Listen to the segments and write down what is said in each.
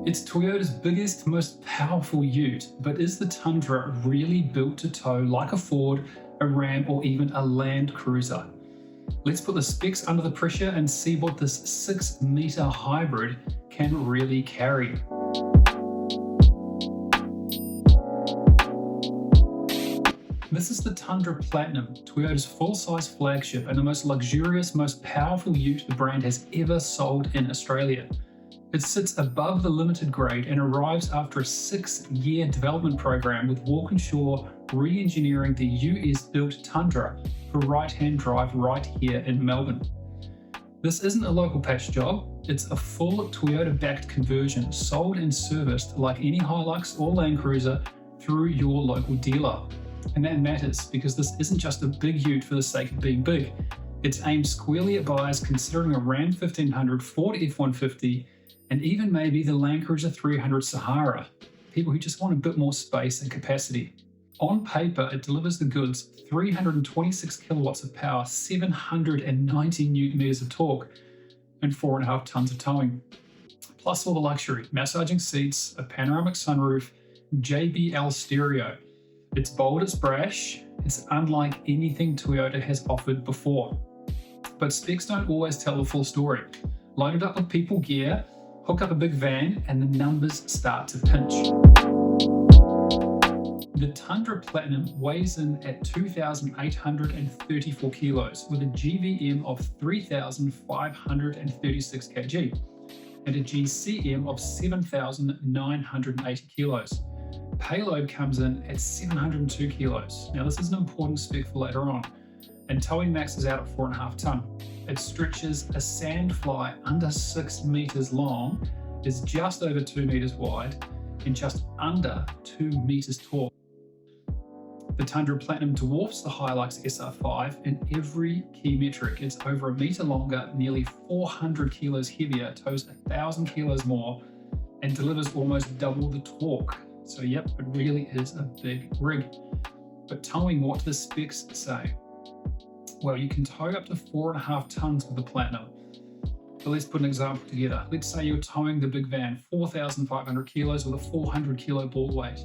It's Toyota's biggest, most powerful ute, but is the Tundra really built to tow like a Ford, a Ram, or even a LandCruiser? Let's put the specs under the pressure and see what this 6-meter hybrid can really carry. This is the Tundra Platinum, Toyota's full-size flagship and the most luxurious, most powerful ute the brand has ever sold in Australia. It sits above the limited grade and arrives after a 6-year development program with Walkinshaw re-engineering the US-built Tundra for right-hand drive right here in Melbourne. This isn't a local patch job, it's a full Toyota-backed conversion sold and serviced like any Hilux or LandCruiser through your local dealer. And that matters because this isn't just a big ute for the sake of being big. It's aimed squarely at buyers considering a Ram 1500, Ford F-150, and even maybe the LandCruiser 300 Sahara, people who just want a bit more space and capacity. On paper, it delivers the goods: 326 kilowatts of power, 790 newton meters of torque, and 4.5 tons of towing. Plus all the luxury: massaging seats, a panoramic sunroof, JBL stereo. It's bold, it's brash, it's unlike anything Toyota has offered before. But specs don't always tell the full story. Load it up with people gear, hook up a big van, and the numbers start to pinch. The Tundra Platinum weighs in at 2,834 kilos with a GVM of 3,536 kg and a GCM of 7,980 kilos. Payload comes in at 702 kilos. Now this is an important spec for later on, and towing maxes out at 4.5 ton. It stretches a sandfly under 6 meters long, is just over 2 meters wide, and just under 2 meters tall. The Tundra Platinum dwarfs the Hilux SR5 in every key metric. It's over a meter longer, nearly 400 kilos heavier, tows 1,000 kilos more, and delivers almost double the torque. So yep, it really is a big rig. But towing, what do the specs say? Well, you can tow up to 4.5 tons with the Platinum. But let's put an example together. Let's say you're towing the big van 4,500 kilos with a 400 kilo ball weight.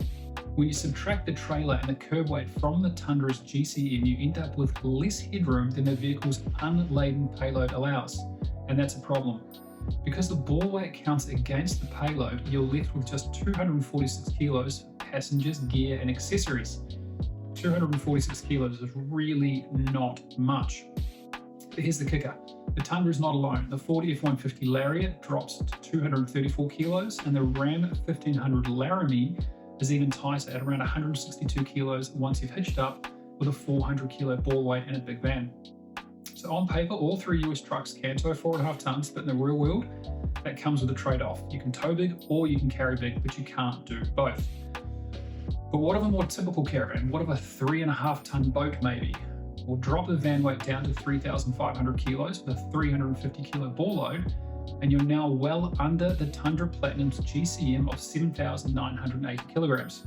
When you subtract the trailer and the curb weight from the Tundra's GCM, you end up with less headroom than the vehicle's unladen payload allows. And that's a problem. Because the ball weight counts against the payload, you're left with just 246 kilos for passengers, gear, and accessories. 246 kilos is really not much. But here's the kicker. The Tundra is not alone. The Ford F-150 Lariat drops to 234 kilos, and the Ram 1500 Laramie is even tighter at around 162 kilos once you've hitched up with a 400 kilo ball weight and a big van. So on paper, all 3 US trucks can tow 4.5 tons, but in the real world, that comes with a trade-off. You can tow big or you can carry big, but you can't do both. But what of a more typical caravan? What of a 3.5 ton boat maybe? We'll drop the van weight down to 3,500 kilos with a 350 kilo ball load, and you're now well under the Tundra Platinum's GCM of 7,980 kilograms.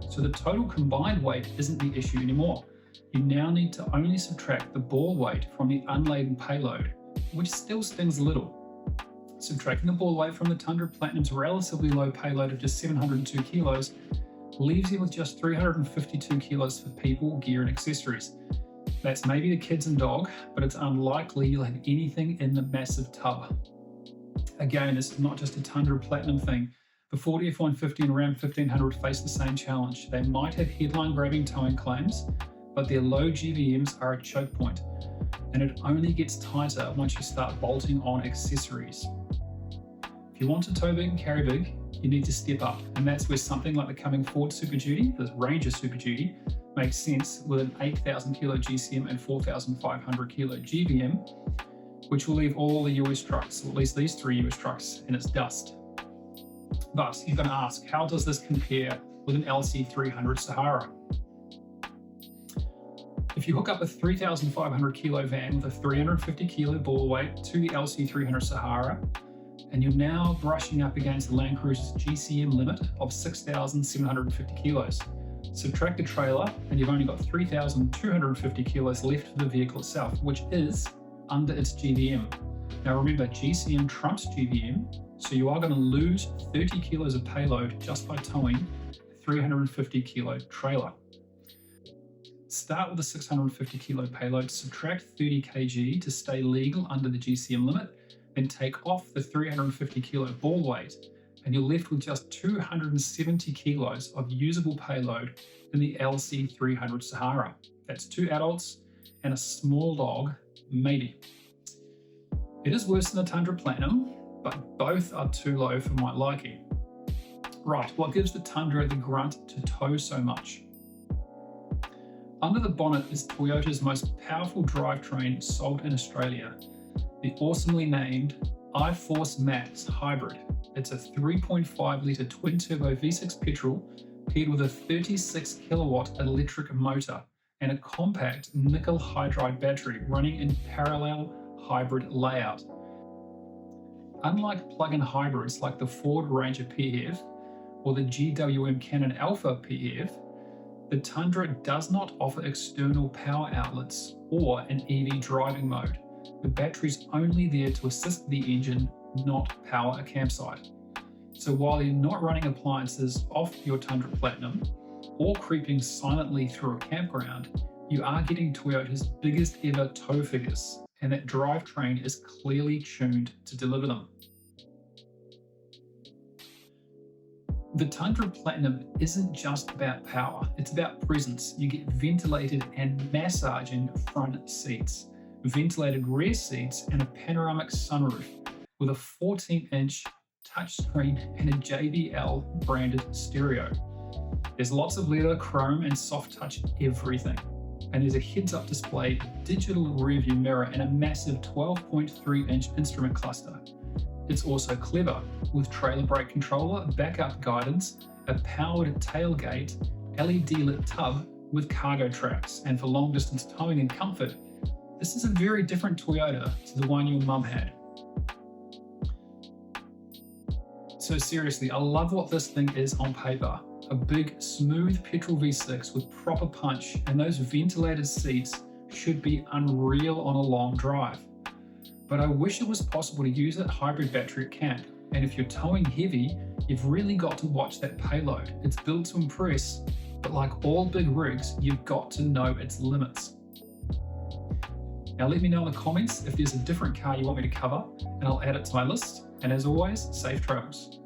So the total combined weight isn't the issue anymore. You now need to only subtract the ball weight from the unladen payload, which still stings a little. Subtracting the ball weight from the Tundra Platinum's relatively low payload of just 702 kilos leaves you with just 352 kilos for people, gear, and accessories. That's maybe the kids and dog, but it's unlikely you'll have anything in the massive tub. Again, this is not just a Tundra Platinum thing. The Ford F-150 and Ram 1500 face the same challenge. They might have headline-grabbing towing claims, but their low GVMs are a choke point, and it only gets tighter once you start bolting on accessories. If you want to tow big and carry big, you need to step up, and that's where something like the coming Ford Super Duty, the Ranger Super Duty, makes sense with an 8,000 kilo GCM and 4,500 kilo GVM, which will leave all the US trucks, or at least these 3 US trucks, in its dust. But you're going to ask, how does this compare with an LC300 Sahara? If you hook up a 3,500 kilo van with a 350 kilo ball weight to the LC300 Sahara, and you're now brushing up against the LandCruiser's GCM limit of 6,750 kilos. Subtract the trailer, and you've only got 3,250 kilos left for the vehicle itself, which is under its GVM. Now remember, GCM trumps GVM, So you are going to lose 30 kilos of payload just by towing a 350 kilo trailer. Start with a 650 kilo payload, subtract 30 kg to stay legal under the GCM limit, then take off the 350 kilo ball weight, and you're left with just 270 kilos of usable payload in the LC300 Sahara. That's 2 adults and a small dog, maybe. It is worse than the Tundra Platinum, but both are too low for my liking. Right, what gives the Tundra the grunt to tow so much? Under the bonnet is Toyota's most powerful drivetrain sold in Australia, the awesomely named iForce Max Hybrid. It's a 3.5 litre twin-turbo V6 petrol paired with a 36 kilowatt electric motor and a compact nickel hydride battery running in parallel hybrid layout. Unlike plug-in hybrids like the Ford Ranger PHEV or the GWM Cannon Alpha PHEV, the Tundra does not offer external power outlets or an EV driving mode. The battery's only there to assist the engine, not power a campsite. So while you're not running appliances off your Tundra Platinum or creeping silently through a campground, you are getting Toyota's biggest ever tow figures, and that drivetrain is clearly tuned to deliver them. The Tundra Platinum isn't just about power, it's about presence. You get ventilated and massaging front seats, ventilated rear seats, and a panoramic sunroof with a 14-inch touchscreen and a JBL branded stereo. There's lots of leather, chrome, and soft touch everything. And there's a heads-up display, digital rearview mirror, and a massive 12.3-inch instrument cluster. It's also clever, with trailer brake controller, backup guidance, a powered tailgate, LED-lit tub with cargo traps, and for long-distance towing and comfort, this is a very different Toyota to the one your mum had. So seriously, I love what this thing is on paper. A big, smooth petrol V6 with proper punch, and those ventilated seats should be unreal on a long drive. But I wish it was possible to use that hybrid battery at camp, and if you're towing heavy, you've really got to watch that payload. It's built to impress, but like all big rigs, you've got to know its limits. Now let me know in the comments if there's a different car you want me to cover, and I'll add it to my list. And as always, safe travels.